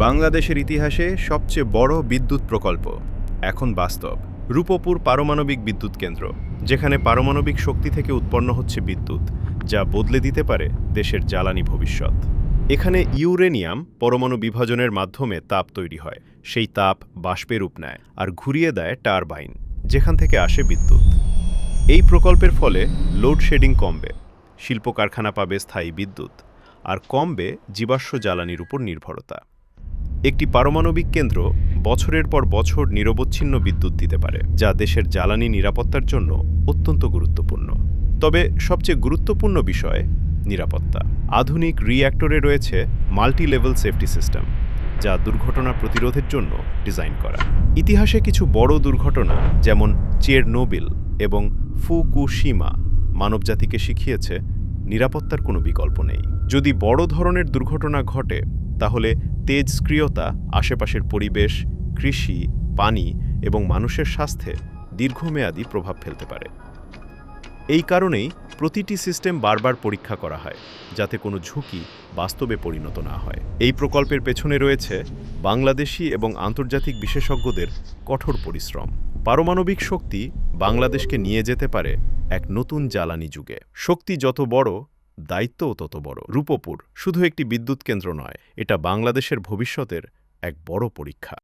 বাংলাদেশের ইতিহাসে সবচেয়ে বড় বিদ্যুৎ প্রকল্প এখন বাস্তব। রূপপুর পারমাণবিক বিদ্যুৎ কেন্দ্র, যেখানে পারমাণবিক শক্তি থেকে উৎপন্ন হচ্ছে বিদ্যুৎ, যা বদলে দিতে পারে দেশের জ্বালানি ভবিষ্যৎ। এখানে ইউরেনিয়াম পরমাণু বিভাজনের মাধ্যমে তাপ তৈরি হয়। সেই তাপ বাষ্পে রূপ নেয় আর ঘুরিয়ে দেয় টারবাইন, যেখান থেকে আসে বিদ্যুৎ। এই প্রকল্পের ফলে লোডশেডিং কমবে, শিল্প কারখানা পাবে স্থায়ী বিদ্যুৎ, আর কমবে জীবাশ্ম জ্বালানির উপর নির্ভরতা। একটি পারমাণবিক কেন্দ্র বছরের পর বছর নিরবচ্ছিন্ন বিদ্যুৎ দিতে পারে, যা দেশের জ্বালানি নিরাপত্তার জন্য অত্যন্ত গুরুত্বপূর্ণ। তবে সবচেয়ে গুরুত্বপূর্ণ বিষয় নিরাপত্তা। আধুনিক রিঅ্যাক্টরে রয়েছে মাল্টি লেভেল সেফটি সিস্টেম, যা দুর্ঘটনা প্রতিরোধের জন্য ডিজাইন করা। ইতিহাসে কিছু বড় দুর্ঘটনা যেমন চেরনোবিল এবং ফুকুশিমা মানবজাতিকে শিখিয়েছে নিরাপত্তার কোনো বিকল্প নেই। যদি বড় ধরনের দুর্ঘটনা ঘটে, তাহলে তেজস্ক্রিয়তা আশেপাশের পরিবেশ, কৃষি, পানি এবং মানুষের স্বাস্থ্যে দীর্ঘমেয়াদী প্রভাব ফেলতে পারে। এই কারণেই প্রতিটি সিস্টেম বারবার পরীক্ষা করা হয়, যাতে কোনো ঝুঁকি বাস্তবে পরিণত না হয়। এই প্রকল্পের পেছনে রয়েছে বাংলাদেশি এবং আন্তর্জাতিক বিশেষজ্ঞদের কঠোর পরিশ্রম। পারমাণবিক শক্তি বাংলাদেশকে নিয়ে যেতে পারে এক নতুন জ্বালানি যুগে। শক্তি যত বড়, দায়িত্বও তত বড়। রূপপুর শুধু একটি বিদ্যুৎ কেন্দ্র নয়, এটা বাংলাদেশের ভবিষ্যতের এক বড় পরীক্ষা।